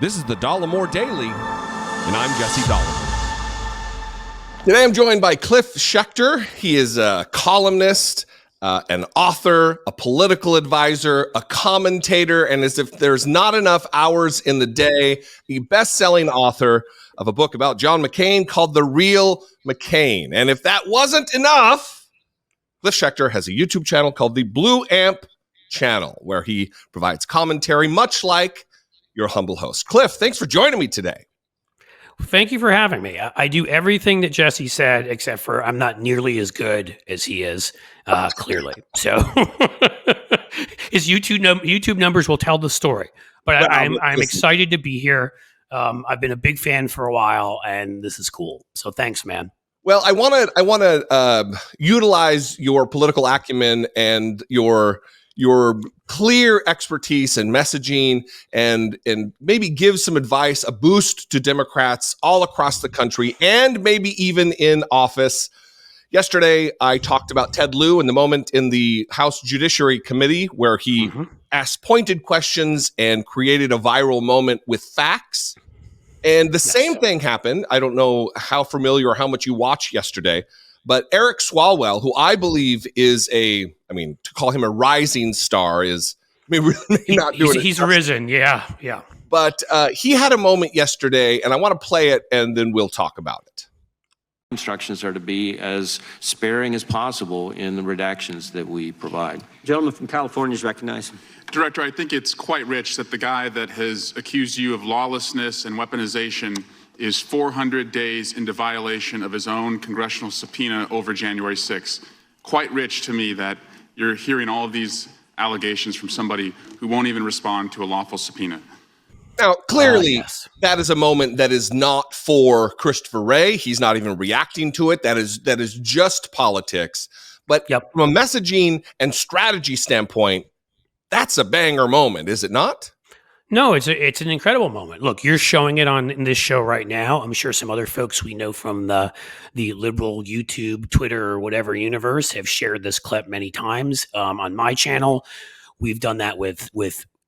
This is the Dollemore Daily, and I'm Jesse Dollemore. Today I'm joined by Cliff Schecter. He is a columnist, an author, a political advisor, a commentator, and as if there's not enough hours in the day, the best-selling author of a book about John McCain called The Real McCain. And if that wasn't enough, Cliff Schecter has a YouTube channel called the Blue Amp Channel, where he provides commentary, much like your humble host. Cliff, thanks for joining me today. Thank you for having me. I do everything that Jesse said, except for I'm not nearly as good as he is, clearly. So his YouTube numbers will tell the story. But I'm excited to be here. I've been a big fan for a while, and this is cool. So thanks, man. Well, I want to utilize your political acumen and your clear expertise and messaging and maybe give some advice, a boost to Democrats all across the country and maybe even in office. Yesterday, I talked about Ted Lieu and the moment in the House Judiciary Committee where he asked pointed questions and created a viral moment with facts. And the same thing happened. I don't know how familiar or how much you watched yesterday, but Eric Swalwell, who I believe is to call him a rising star is, really not doing it. He's risen, yeah. But he had a moment yesterday, and I want to play it, and then we'll talk about it. Instructions are to be as sparing as possible in the redactions that we provide. Gentleman from California is recognized. Director, I think it's quite rich that the guy that has accused you of lawlessness and weaponization is 400 days into violation of his own congressional subpoena over January 6th. Quite rich to me that you're hearing all of these allegations from somebody who won't even respond to a lawful subpoena. Now, clearly, that is a moment that is not for Christopher Wray. He's not even reacting to it. That is just politics. But from a messaging and strategy standpoint, that's a banger moment, is it not? No, it's an incredible moment. Look, you're showing it in this show right now. I'm sure some other folks we know from the liberal YouTube, Twitter, or whatever universe have shared this clip many times. On my channel, we've done that with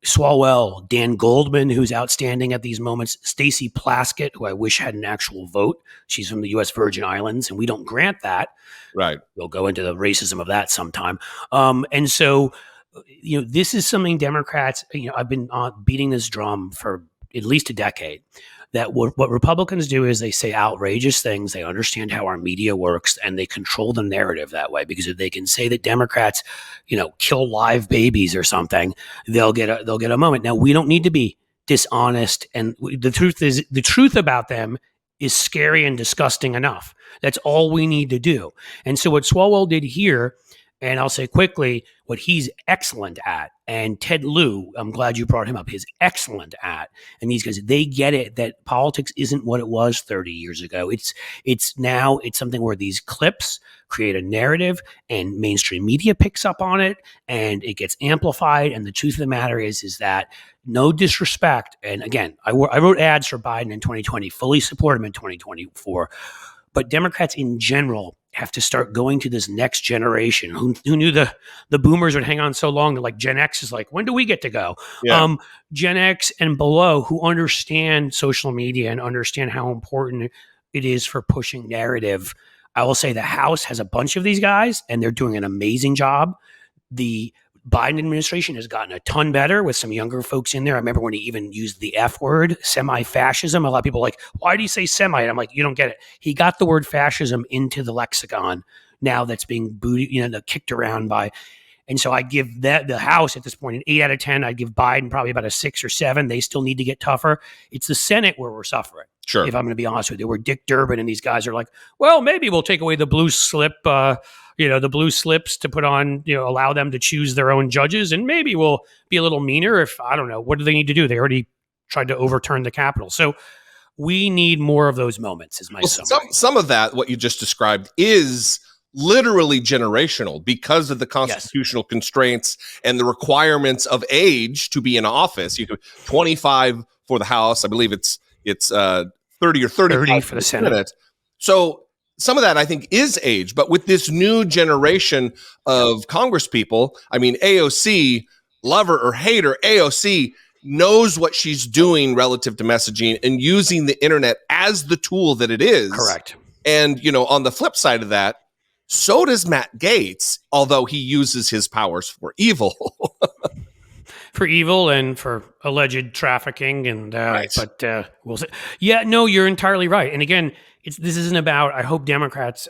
Swalwell, Dan Goldman, who's outstanding at these moments, Stacey Plaskett, who I wish had an actual vote. She's from the U.S. Virgin Islands, and we don't grant that. Right. We'll go into the racism of that sometime. And so, this is something Democrats, I've been beating this drum for at least a decade, that what Republicans do is they say outrageous things. They understand how our media works, and they control the narrative that way, because if they can say that Democrats, kill live babies or something, they'll get a moment. Now, we don't need to be dishonest. And the truth about them is scary and disgusting enough. That's all we need to do. And so what Swalwell did here, and I'll say quickly what he's excellent at, and Ted Lieu, I'm glad you brought him up, he's excellent at, and these guys, they get it that politics isn't what it was 30 years ago. It's now something where these clips create a narrative and mainstream media picks up on it and it gets amplified. And the truth of the matter is that, no disrespect, and again, I wrote ads for Biden in 2020, fully support him in 2024, but Democrats in general have to start going to this next generation. Who knew the boomers would hang on so long? Like Gen X is like, when do we get to go? Yeah. Gen X and below, who understand social media and understand how important it is for pushing narrative. I will say the House has a bunch of these guys, and they're doing an amazing job. The Biden administration has gotten a ton better with some younger folks in there. I remember when he even used the F word, semi-fascism. A lot of people are like, why do you say semi? And I'm like, you don't get it. He got the word fascism into the lexicon now that's being booted, kicked around by. And so I give the House at this point an 8 out of 10. I'd give Biden probably about a 6 or 7. They still need to get tougher. It's the Senate where we're suffering. Sure. If I'm going to be honest with you, where Dick Durbin and these guys are like, well, maybe we'll take away the blue slip, the blue slips to put on, allow them to choose their own judges. And maybe we'll be a little meaner if, I don't know, what do they need to do? They already tried to overturn the Capitol. So we need more of those moments, is my summary. Some of that, what you just described, is literally generational because of the constitutional constraints and the requirements of age to be in office. You could 25 for the House. I believe it's 30 or 35 for the Senate. So some of that, I think, is age. But with this new generation of Congress people, AOC, lover or hater, AOC knows what she's doing relative to messaging and using the internet as the tool that it is. Correct. And, on the flip side of that, so does Matt Gaetz, although he uses his powers for evil. For evil and for alleged trafficking. And, Right. but we'll see. Yeah, no, you're entirely right. And again, this isn't about, I hope Democrats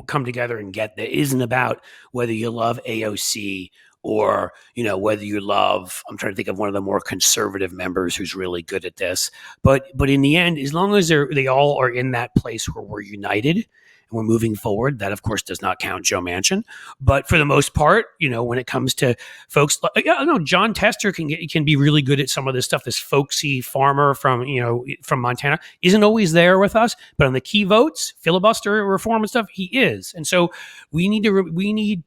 come together and get that. It isn't about whether you love AOC or, whether you love, I'm trying to think of one of the more conservative members who's really good at this. But in the end, as long as they all are in that place where we're united and we're moving forward, that of course does not count Joe Manchin. But for the most part, when it comes to folks, John Tester can be really good at some of this stuff. This folksy farmer from Montana isn't always there with us, but on the key votes, filibuster reform and stuff, he is. And so we need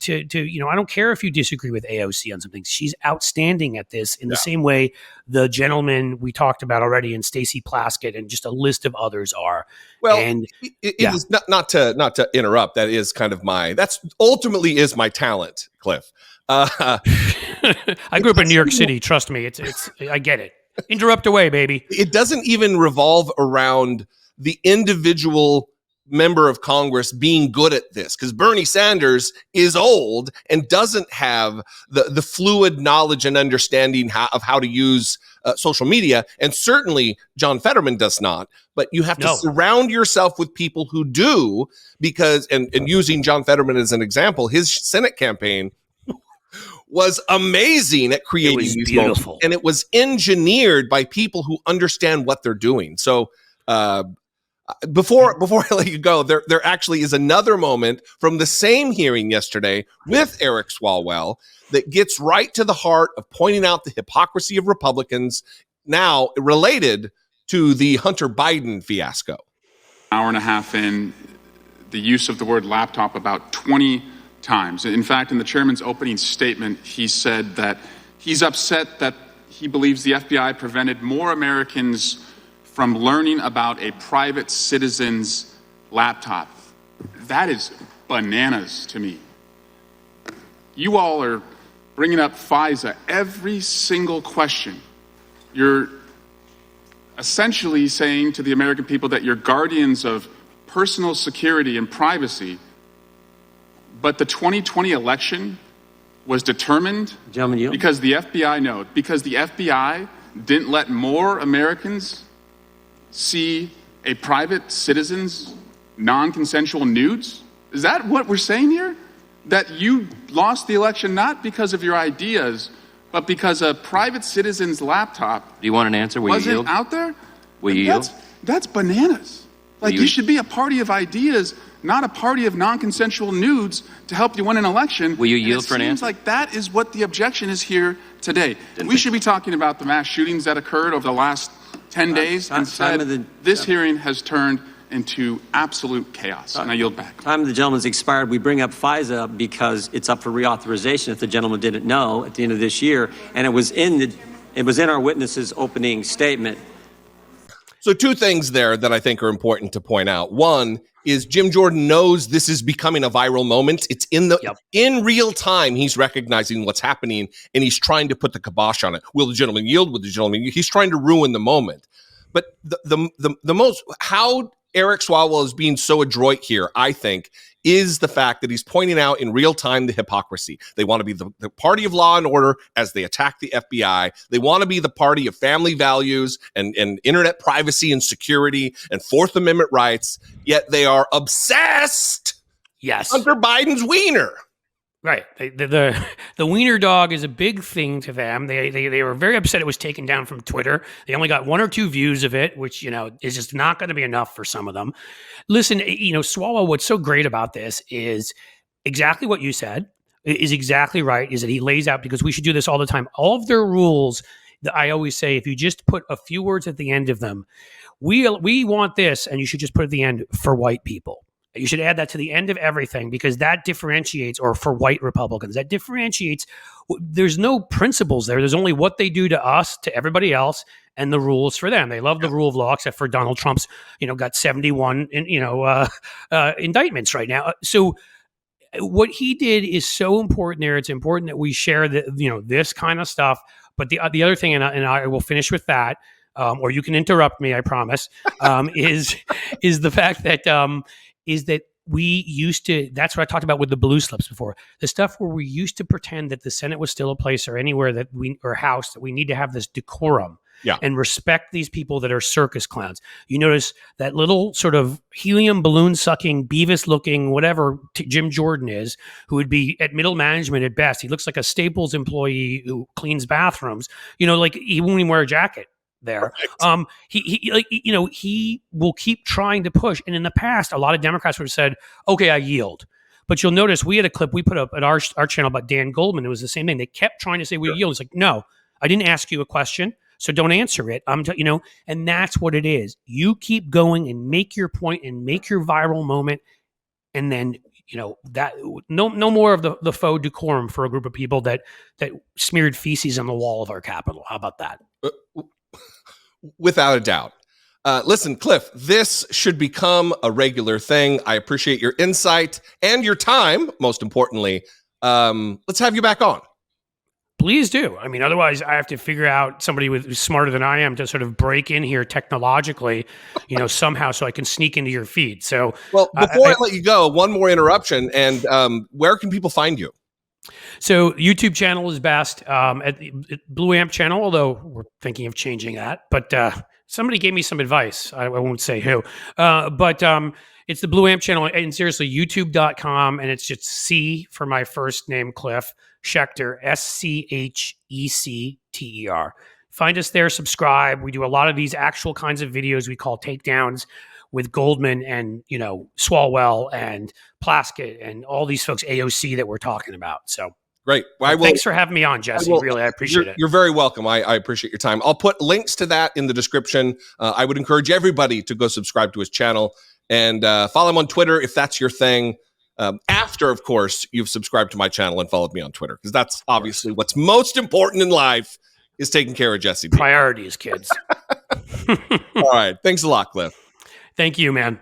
to I don't care if you disagree with AOC on something. She's outstanding at this in the same way the gentleman we talked about already and Stacey Plaskett and just a list of others are. Well, and it is not to interrupt. That is kind of that's ultimately is my talent, Cliff. I grew up in New York City. Trust me, it's I get it. Interrupt away, baby. It doesn't even revolve around the individual member of Congress being good at this, because Bernie Sanders is old and doesn't have the fluid knowledge and understanding of how to use social media, and certainly John Fetterman does not. But you have to surround yourself with people who do, because and using John Fetterman as an example, his Senate campaign was amazing at creating these moments, and it was engineered by people who understand what they're doing. So before I let you go, there actually is another moment from the same hearing yesterday with Eric Swalwell that gets right to the heart of pointing out the hypocrisy of Republicans, now related to the Hunter Biden fiasco. Hour and a half in, the use of the word laptop about 20 times. In fact, in the chairman's opening statement, he said that he's upset that he believes the FBI prevented more Americans from learning about a private citizen's laptop. That is bananas to me. You all are bringing up FISA every single question. You're essentially saying to the American people that you're guardians of personal security and privacy, but the 2020 election was determined because the FBI didn't let more Americans see a private citizen's non-consensual nudes? Is that what we're saying here? That you lost the election not because of your ideas, but because a private citizen's laptop Do you want an answer? Will you wasn't yield? out there? Will you yield? That's bananas. Like, you- you should be a party of ideas, not a party of non-consensual nudes to help you win an election. Will you And yield for an It seems answer? like that is what the objection is here today. Didn't We think- should be talking about the mass shootings that occurred over the last 10 days. Instead, this hearing has turned into absolute chaos. And I yield back. Time of the gentleman's expired. We bring up FISA because it's up for reauthorization, if the gentleman didn't know, at the end of this year. And it was in our witness's opening statement. So two things there that I think are important to point out. One is Jim Jordan knows this is becoming a viral moment. It's in real time. He's recognizing what's happening and he's trying to put the kibosh on it. Will the gentleman yield? Will the gentleman yield? He's trying to ruin the moment. But the most, how Eric Swalwell is being so adroit here, I think, is the fact that he's pointing out in real time the hypocrisy. They want to be the party of law and order as they attack the FBI. They want to be the party of family values and internet privacy and security and Fourth Amendment rights, yet they are obsessed Hunter Biden's wiener. Right. The wiener dog is a big thing to them. They were very upset it was taken down from Twitter. They only got 1 or 2 views of it, which, is just not going to be enough for some of them. Listen, Swalwell, what's so great about this is exactly what you said is exactly right, is that he lays out, because we should do this all the time. All of their rules that I always say, if you just put a few words at the end of them, we want this, and you should just put at the end for white people. You should add that to the end of everything, because that differentiates, or for white Republicans, that differentiates. There's no principles there. There's only what they do to us, to everybody else, and the rules for them. They love the rule of law, except for Donald Trump's, got 71, indictments right now. So what he did is so important there. It's important that we share this kind of stuff. But the other thing, and I will finish with that, or you can interrupt me, I promise, is the fact that we used to, that's what I talked about with the blue slips before, the stuff where we used to pretend that the Senate was still a place or anywhere that or House that we need to have this decorum and respect these people that are circus clowns. You notice that little sort of helium balloon sucking, Beavis looking, whatever Jim Jordan is, who would be at middle management at best. He looks like a Staples employee who cleans bathrooms, like he won't even wear a jacket there. He will keep trying to push. And in the past, a lot of Democrats would have said, okay, I yield. But you'll notice we had a clip we put up at our channel about Dan Goldman. It was the same thing. They kept trying to say we yield. It's like, no, I didn't ask you a question, so don't answer it. And that's what it is. You keep going and make your point and make your viral moment. And then, that no more of the faux decorum for a group of people that smeared feces on the wall of our Capitol. How about that? Without a doubt. Listen, Cliff, this should become a regular thing. I appreciate your insight and your time, most importantly. Let's have you back on. Please do. I mean, otherwise I have to figure out somebody who's smarter than I am to sort of break in here technologically, somehow so I can sneak into your feed. So, well, before I let you go, one more interruption. And where can people find you? So YouTube channel is best, at the Blue Amp channel, although we're thinking of changing that. But somebody gave me some advice. I won't say who. But it's the Blue Amp channel. And seriously, youtube.com. And it's just C for my first name, Cliff Schecter, SCHECTER. Find us there, subscribe. We do a lot of these actual kinds of videos we call takedowns with Goldman and, Swalwell and Plaskett and all these folks, AOC, that we're talking about. So great. Thanks for having me on, Jesse. Really, I appreciate it. You're very welcome. I appreciate your time. I'll put links to that in the description. I would encourage everybody to go subscribe to his channel and follow him on Twitter if that's your thing. After, of course, you've subscribed to my channel and followed me on Twitter, because that's obviously what's most important in life is taking care of Jesse B. Priorities, kids. All right. Thanks a lot, Cliff. Thank you, man.